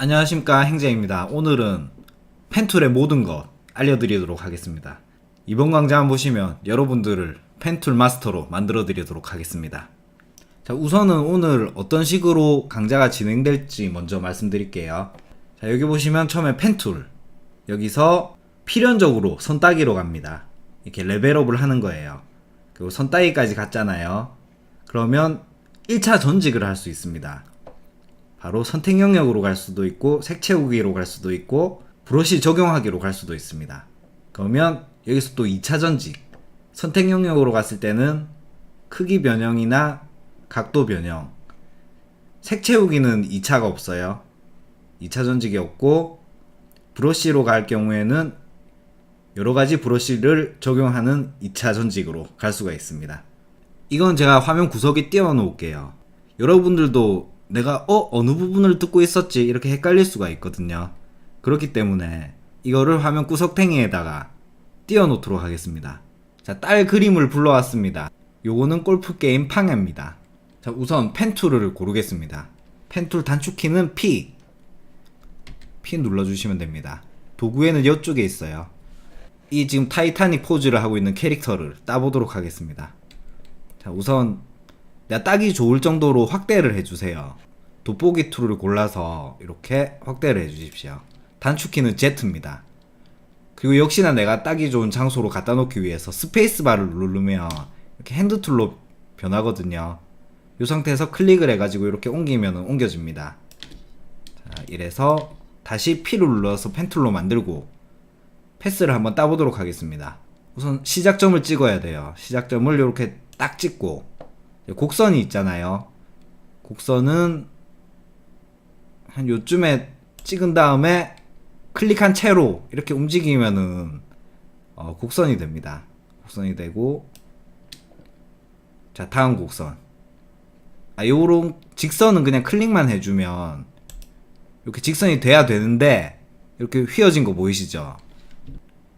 안녕하십니까, 행제입니다. 오늘은 펜툴의 모든 것 알려드리도록 하겠습니다. 이번 강좌 보시면 여러분들을 펜툴 마스터로 만들어 드리도록 하겠습니다. 자, 우선은 오늘 어떤 식으로 강좌가 진행될지 먼저 말씀드릴게요. 자, 여기 보시면 처음에 펜툴, 여기서 필연적으로 선 따기로 갑니다. 이렇게 레벨업을 하는 거예요. 그리고 선 따기까지 갔잖아요. 그러면 1차 전직을 할 수 있습니다. 바로 선택 영역으로 갈 수도 있고 색 채우기로 갈 수도 있고 브러쉬 적용하기로 갈 수도 있습니다. 그러면 여기서 또 2차 전직, 선택 영역으로 갔을 때는 크기 변형이나 각도 변형, 색 채우기는 2차가 없어요. 2차 전직이 없고 브러쉬로 갈 경우에는 여러가지 브러쉬를 적용하는 2차 전직으로 갈 수가 있습니다. 이건 제가 화면 구석에 띄워 놓을게요. 여러분들도 내가 어느 부분을 뜯고 있었지 이렇게 헷갈릴 수가 있거든요. 그렇기 때문에 이거를 화면 구석탱이에다가 띄워 놓도록 하겠습니다. 자, 딸 그림을 불러왔습니다. 요거는 골프 게임 팡야입니다. 자, 우선 펜툴을 고르겠습니다. 펜툴 단축키는 P 눌러주시면 됩니다. 도구에는 이쪽에 있어요. 이 지금 타이타닉 포즈를 하고 있는 캐릭터를 따보도록 하겠습니다. 자, 우선 내가 따기 좋을 정도로 확대를 해주세요. 돋보기 툴을 골라서 이렇게 확대를 해주십시오. 단축키는 Z입니다. 그리고 역시나 내가 따기 좋은 장소로 갖다 놓기 위해서 스페이스바를 누르면 이렇게 핸드툴로 변하거든요. 이 상태에서 클릭을 해가지고 이렇게 옮기면 옮겨집니다. 자, 이래서 다시 P를 눌러서 펜툴로 만들고 패스를 한번 따보도록 하겠습니다. 우선 시작점을 찍어야 돼요. 시작점을 이렇게 딱 찍고 곡선이 있잖아요. 곡선은 한 요쯤에 찍은 다음에 클릭한 채로 이렇게 움직이면은 곡선이 됩니다. 곡선이 되고, 자, 다음 곡선. 요런 직선은 그냥 클릭만 해주면 이렇게 직선이 돼야 되는데 이렇게 휘어진 거 보이시죠?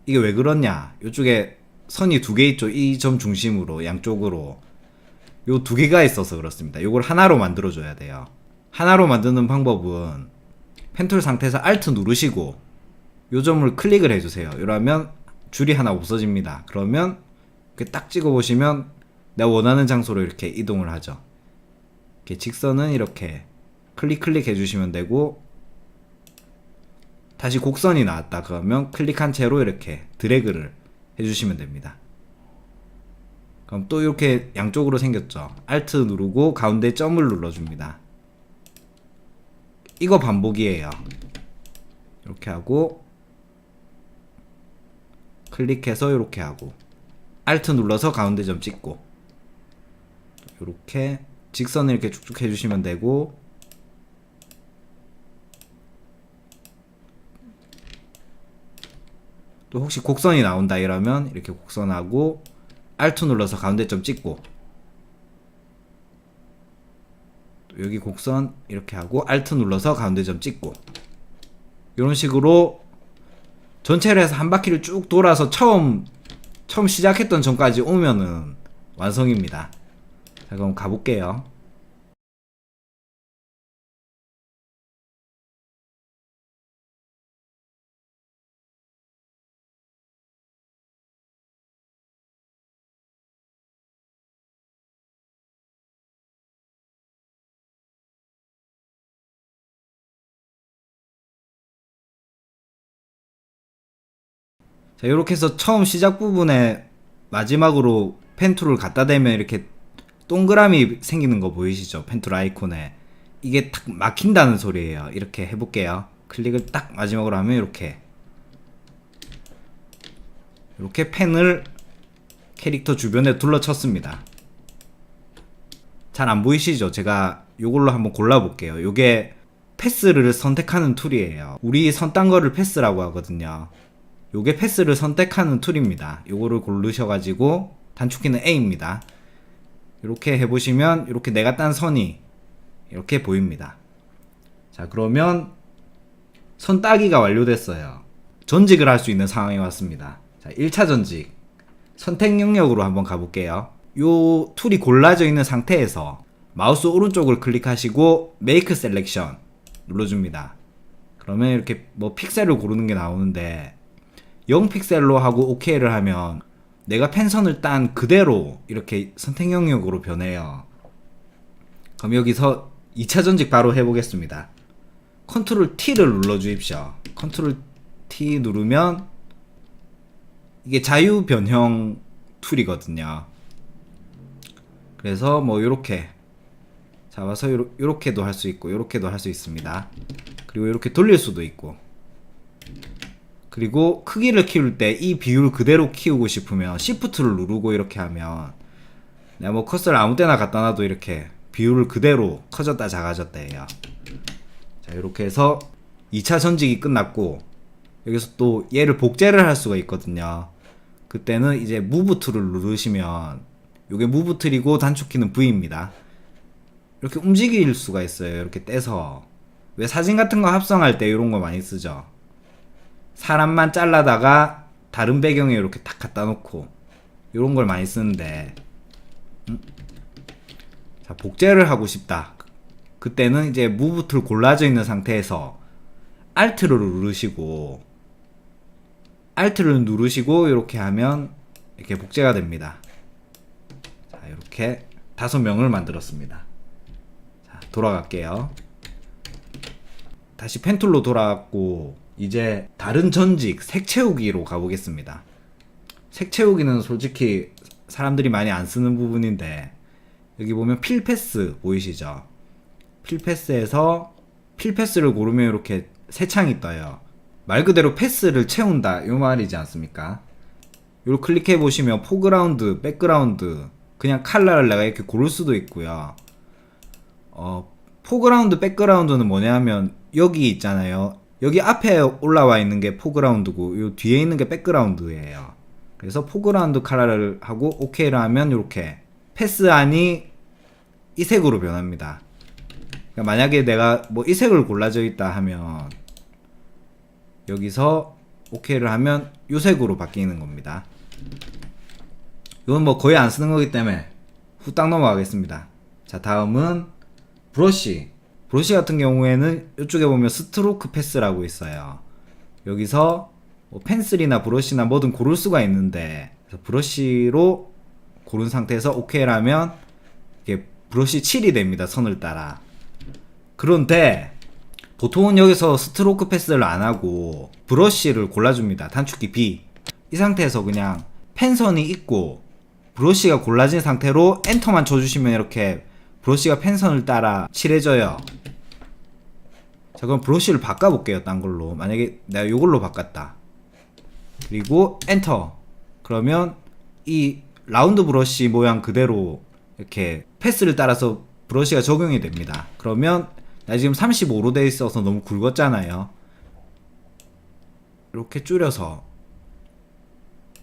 이게 왜 그러냐? 이쪽에 선이 두 개 있죠. 이 점 중심으로 양쪽으로 요 두 개가 있어서 그렇습니다. 요걸 하나로 만들어줘야 돼요. 하나로 만드는 방법은 펜툴 상태에서 Alt 누르시고 요 점을 클릭을 해주세요. 이러면 줄이 하나 없어집니다. 그러면 이렇게 딱 찍어보시면 내가 원하는 장소로 이렇게 이동을 하죠. 이렇게 직선은 이렇게 클릭 해주시면 되고, 다시 곡선이 나왔다 그러면 클릭한 채로 이렇게 드래그를 해주시면 됩니다. 그럼 또 이렇게 양쪽으로 생겼죠. Alt 누르고 가운데 점을 눌러줍니다. 이거 반복이에요. 이렇게 하고 클릭해서 이렇게 하고 Alt 눌러서 가운데 점 찍고 이렇게 직선을 이렇게 쭉쭉 해주시면 되고, 또 혹시 곡선이 나온다 이러면 이렇게 곡선하고 Alt 눌러서 가운데 점 찍고, 여기 곡선 이렇게 하고 Alt 눌러서 가운데 점 찍고, 이런 식으로 전체를 해서 한 바퀴를 쭉 돌아서 처음 시작했던 점까지 오면은 완성입니다. 자, 그럼 가볼게요. 자, 이렇게 해서 처음 시작 부분에 마지막으로 펜툴을 갖다 대면 이렇게 동그라미 생기는 거 보이시죠? 펜툴 아이콘에. 이게 탁 막힌다는 소리예요. 이렇게 해볼게요. 클릭을 딱 마지막으로 하면 이렇게 펜을 캐릭터 주변에 둘러쳤습니다. 잘 안 보이시죠? 제가 요걸로 한번 골라볼게요. 요게 패스를 선택하는 툴이에요. 우리 선 딴 거를 패스라고 하거든요. 요게 패스를 선택하는 툴입니다. 요거를 고르셔가지고 단축키는 A입니다. 이렇게 해보시면 이렇게 내가 딴 선이 이렇게 보입니다. 자, 그러면 선 따기가 완료됐어요. 전직을 할 수 있는 상황이 왔습니다. 자, 1차 전직 선택 영역으로 한번 가볼게요. 요 툴이 골라져 있는 상태에서 마우스 오른쪽을 클릭하시고 Make Selection 눌러줍니다. 그러면 이렇게 뭐 픽셀을 고르는 게 나오는데 0픽셀로 하고 OK를 하면 내가 펜선을 딴 그대로 이렇게 선택 영역으로 변해요. 그럼 여기서 2차 전직 바로 해보겠습니다. 컨트롤 T를 눌러 주십시오. 컨트롤 T 누르면 이게 자유 변형 툴이거든요. 그래서 뭐 요렇게 잡아서 요렇게도 할 수 있고 요렇게도 할 수 있습니다. 그리고 이렇게 돌릴 수도 있고, 그리고 크기를 키울 때 이 비율 그대로 키우고 싶으면 Shift를 누르고 이렇게 하면 내가 뭐 커서를 아무 데나 갖다 놔도 이렇게 비율을 그대로 커졌다 작아졌다 해요. 자, 이렇게 해서 2차 전직이 끝났고, 여기서 또 얘를 복제를 할 수가 있거든요. 그때는 이제 무브 툴을 누르시면, 요게 무브 툴이고 단축키는 V입니다. 이렇게 움직일 수가 있어요. 이렇게 떼서. 왜 사진 같은 거 합성할 때 이런 거 많이 쓰죠. 사람만 잘라다가 다른 배경에 이렇게 탁 갖다 놓고 이런 걸 많이 쓰는데, 자, 복제를 하고 싶다. 그때는 이제 무브 툴 골라져 있는 상태에서 Alt를 누르시고 이렇게 하면 이렇게 복제가 됩니다. 자, 이렇게 5명을 만들었습니다. 자, 돌아갈게요. 다시 펜툴로 돌아왔고, 이제 다른 전직 색 채우기로 가보겠습니다. 색 채우기는 솔직히 사람들이 많이 안 쓰는 부분인데, 여기 보면 필 패스 보이시죠? 필 패스에서 필 패스를 고르면 이렇게 새 창이 떠요. 말 그대로 패스를 채운다 이 말이지 않습니까? 요걸 클릭해 보시면 포그라운드, 백그라운드, 그냥 컬러를 내가 이렇게 고를 수도 있고요. 포그라운드, 백그라운드는 뭐냐면 여기 있잖아요. 여기 앞에 올라와 있는 게 포그라운드고 요 뒤에 있는 게 백그라운드예요. 그래서 포그라운드 컬러를 하고 OK를 하면 이렇게 패스안이 이 색으로 변합니다. 그러니까 만약에 내가 뭐 이 색을 골라져 있다 하면 여기서 OK를 하면 이 색으로 바뀌는 겁니다. 이건 뭐 거의 안 쓰는 거기 때문에 후딱 넘어가겠습니다. 자, 다음은 브러쉬 같은 경우에는 이쪽에 보면 스트로크 패스라고 있어요. 여기서 뭐 펜슬이나 브러쉬나 뭐든 고를 수가 있는데, 브러쉬로 고른 상태에서 OK를 하면 이게 브러쉬 칠이 됩니다. 선을 따라. 그런데 보통은 여기서 스트로크 패스를 안 하고 브러쉬를 골라줍니다. 단축키 B. 이 상태에서 그냥 펜선이 있고 브러쉬가 골라진 상태로 엔터만 쳐주시면 이렇게 브러쉬가 펜선을 따라 칠해져요. 자, 그럼 브러쉬를 바꿔볼게요. 딴 걸로. 만약에 내가 이걸로 바꿨다. 그리고 엔터. 그러면 이 라운드 브러쉬 모양 그대로 이렇게 패스를 따라서 브러쉬가 적용이 됩니다. 그러면 나 지금 35로 돼 있어서 너무 굵었잖아요. 이렇게 줄여서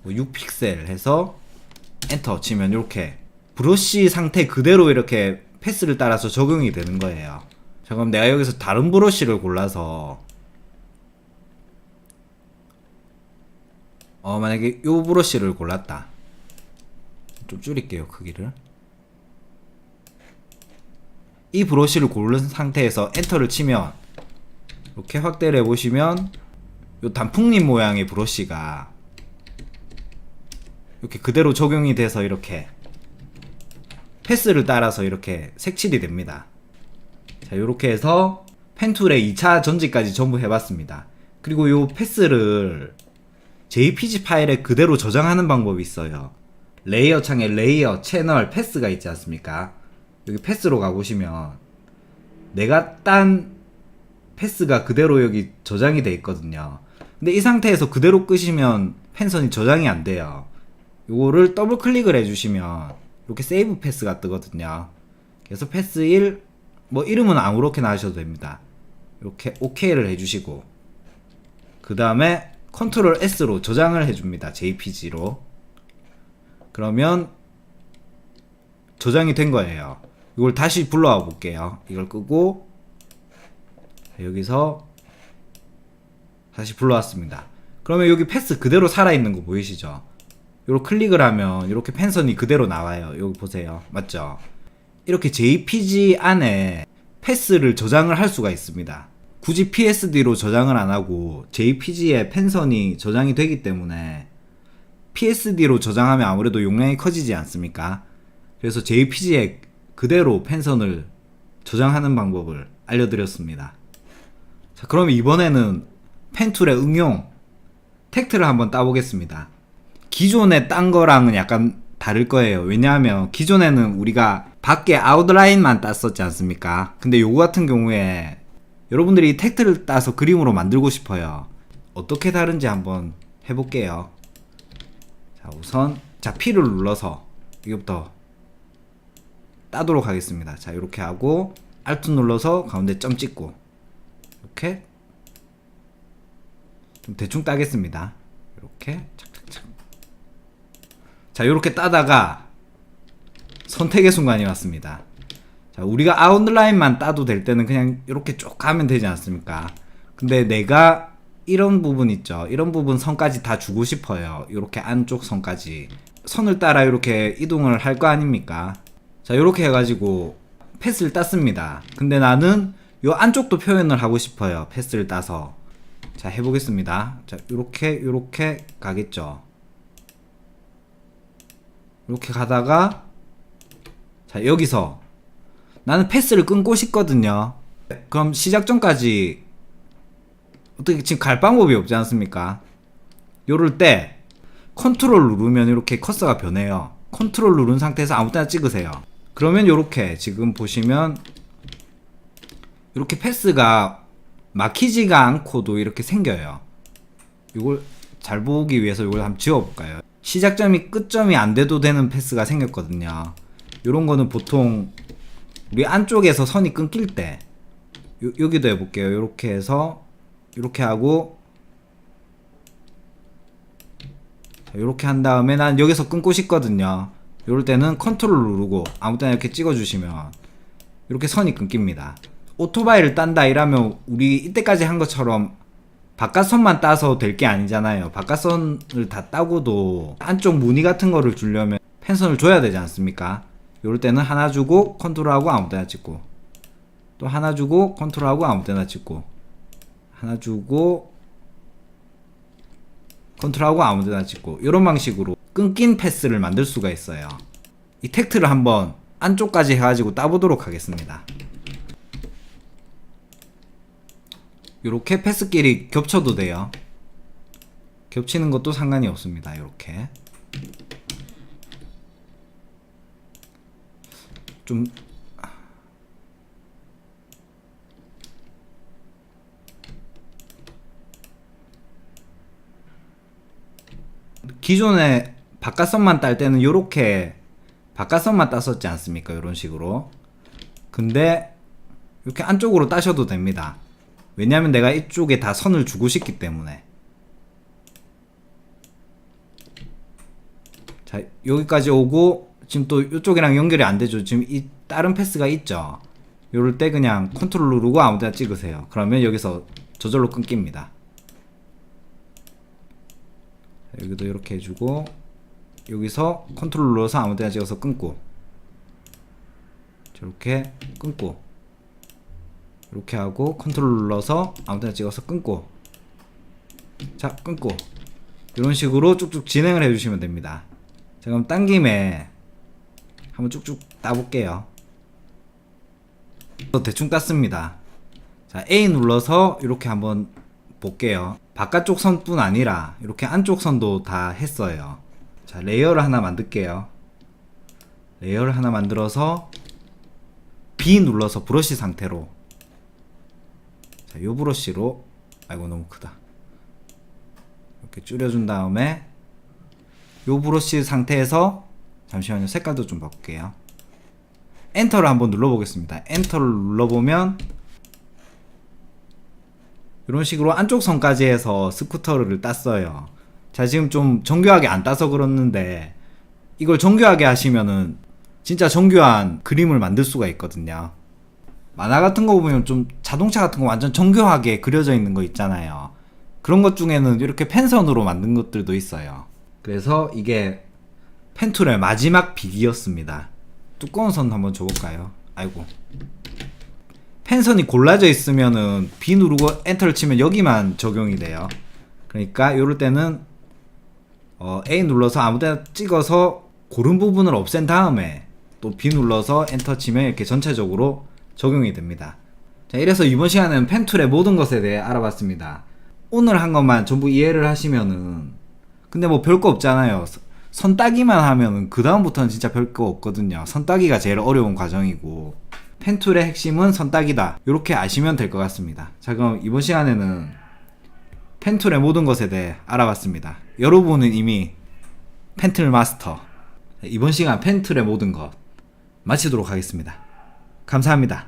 뭐 6픽셀 해서 엔터 치면 이렇게 브러쉬 상태 그대로 이렇게 패스를 따라서 적용이 되는 거예요. 자, 그럼 내가 여기서 다른 브러쉬를 골라서 만약에 요 브러쉬를 골랐다. 좀 줄일게요, 크기를. 이 브러쉬를 고른 상태에서 엔터를 치면 이렇게 확대를 해보시면 요 단풍잎 모양의 브러쉬가 이렇게 그대로 적용이 돼서 이렇게 패스를 따라서 이렇게 색칠이 됩니다. 자, 요렇게 해서 펜툴의 2차 전지까지 전부 해봤습니다. 그리고 요 패스를 JPG 파일에 그대로 저장하는 방법이 있어요. 레이어 창에 레이어, 채널, 패스가 있지 않습니까? 여기 패스로 가보시면 내가 딴 패스가 그대로 여기 저장이 돼 있거든요. 근데 이 상태에서 그대로 끄시면 펜선이 저장이 안 돼요. 요거를 더블 클릭을 해주시면 이렇게 세이브 패스가 뜨거든요. 그래서 패스 1, 뭐 이름은 아무렇게나 하셔도 됩니다. 이렇게 OK를 해주시고 그 다음에 컨트롤 S로 저장을 해줍니다. JPG로. 그러면 저장이 된 거예요. 이걸 다시 불러와 볼게요. 이걸 끄고 여기서 다시 불러왔습니다. 그러면 여기 패스 그대로 살아있는 거 보이시죠? 이렇게 클릭을 하면 이렇게 펜선이 그대로 나와요. 여기 보세요. 맞죠? 이렇게 JPG 안에 패스를 저장을 할 수가 있습니다. 굳이 PSD로 저장을 안 하고 JPG에 펜선이 저장이 되기 때문에 PSD로 저장하면 아무래도 용량이 커지지 않습니까? 그래서 JPG에 그대로 펜선을 저장하는 방법을 알려드렸습니다. 자, 그럼 이번에는 펜툴의 응용 텍트를 한번 따보겠습니다. 기존에 딴 거랑은 약간 다를 거예요. 왜냐하면 기존에는 우리가 밖에 아웃라인만 땄었지 않습니까? 근데 요거 같은 경우에 여러분들이 텍트를 따서 그림으로 만들고 싶어요. 어떻게 다른지 한번 해볼게요. 자, 우선 자 P를 눌러서 이것부터 따도록 하겠습니다. 자, 이렇게 하고 Alt 눌러서 가운데 점 찍고 이렇게 좀 대충 따겠습니다. 이렇게 착착착. 자, 이렇게 따다가 선택의 순간이 왔습니다. 자, 우리가 아웃라인만 따도 될 때는 그냥 이렇게 쭉 가면 되지 않습니까? 근데 내가 이런 부분 있죠. 이런 부분 선까지 다 주고 싶어요. 이렇게 안쪽 선까지. 선을 따라 이렇게 이동을 할 거 아닙니까? 자, 이렇게 해가지고 패스를 땄습니다. 근데 나는 요 안쪽도 표현을 하고 싶어요. 패스를 따서. 자, 해보겠습니다. 자, 요렇게 가겠죠. 이렇게 가다가 자, 여기서 나는 패스를 끊고 싶거든요. 그럼 시작 전까지 어떻게 지금 갈 방법이 없지 않습니까? 요럴 때 컨트롤 누르면 이렇게 커서가 변해요. 컨트롤 누른 상태에서 아무 때나 찍으세요. 그러면 요렇게 지금 보시면 이렇게 패스가 막히지가 않고도 이렇게 생겨요. 이걸 잘 보기 위해서 이걸 한번 지워볼까요? 시작점이 끝점이 안 돼도 되는 패스가 생겼거든요. 요런 거는 보통 우리 안쪽에서 선이 끊길 때 여기도 해볼게요. 요렇게 해서 요렇게 하고 요렇게 한 다음에 난 여기서 끊고 싶거든요. 요럴 때는 컨트롤 누르고 아무 때나 이렇게 찍어주시면 이렇게 선이 끊깁니다. 오토바이를 딴다 이러면 우리 이때까지 한 것처럼 바깥선만 따서 될 게 아니잖아요. 바깥선을 다 따고도 안쪽 무늬 같은 거를 주려면 펜선을 줘야 되지 않습니까? 요럴 때는 하나 주고 컨트롤하고 아무 때나 찍고 또 하나 주고 컨트롤하고 아무 때나 찍고 하나 주고 컨트롤하고 아무 데나 찍고 이런 방식으로 끊긴 패스를 만들 수가 있어요. 이 텍트를 한번 안쪽까지 해가지고 따보도록 하겠습니다. 이렇게 패스끼리 겹쳐도 돼요. 겹치는 것도 상관이 없습니다. 이렇게 좀 기존에 바깥선만 딸 때는 요렇게 바깥선만 땄었지 않습니까? 이런 식으로. 근데 이렇게 안쪽으로 따셔도 됩니다. 왜냐면 내가 이쪽에 다 선을 주고 싶기 때문에. 자, 여기까지 오고 지금 또 이쪽이랑 연결이 안 되죠. 지금 이 다른 패스가 있죠. 요럴 때 그냥 컨트롤 누르고 아무 데나 찍으세요. 그러면 여기서 저절로 끊깁니다. 여기도 이렇게 해주고 여기서 컨트롤 눌러서 아무 데나 찍어서 끊고 저렇게 끊고 이렇게 하고 컨트롤 눌러서 아무 데나 찍어서 끊고 자 끊고 이런 식으로 쭉쭉 진행을 해주시면 됩니다. 자, 그럼 딴 김에 한번 쭉쭉 따볼게요. 대충 땄습니다. 자, A 눌러서 이렇게 한번 볼게요. 바깥쪽 선뿐 아니라 이렇게 안쪽 선도 다 했어요. 자, 레이어를 하나 만들게요. 레이어를 하나 만들어서 B 눌러서 브러쉬 상태로 자, 요 브러쉬로 아이고 너무 크다. 이렇게 줄여준 다음에 요 브러쉬 상태에서 잠시만요. 색깔도 좀 바꿀게요. 엔터를 한번 눌러보겠습니다. 엔터를 눌러보면 이런 식으로 안쪽 선까지 해서 스쿠터를 땄어요. 자, 지금 좀 정교하게 안 따서 그렇는데 이걸 정교하게 하시면은 진짜 정교한 그림을 만들 수가 있거든요. 만화 같은 거 보면 좀 자동차 같은 거 완전 정교하게 그려져 있는 거 있잖아요. 그런 것 중에는 이렇게 펜선으로 만든 것들도 있어요. 그래서 이게 펜툴의 마지막 비기였습니다. 두꺼운 선 한번 줘볼까요? 아이고. 펜선이 골라져 있으면은 B 누르고 엔터를 치면 여기만 적용이 돼요. 그러니까 이럴 때는 A 눌러서 아무데나 찍어서 고른 부분을 없앤 다음에 또 B 눌러서 엔터 치면 이렇게 전체적으로 적용이 됩니다. 자, 이래서 이번 시간에는 펜툴의 모든 것에 대해 알아봤습니다. 오늘 한 것만 전부 이해를 하시면은 근데 뭐 별거 없잖아요. 선 따기만 하면은 그 다음부터는 진짜 별거 없거든요. 선 따기가 제일 어려운 과정이고 펜툴의 핵심은 선 따기다. 이렇게 아시면 될 것 같습니다. 자, 그럼 이번 시간에는 펜툴의 모든 것에 대해 알아봤습니다. 여러분은 이미 펜툴 마스터. 이번 시간 펜툴의 모든 것 마치도록 하겠습니다. 감사합니다.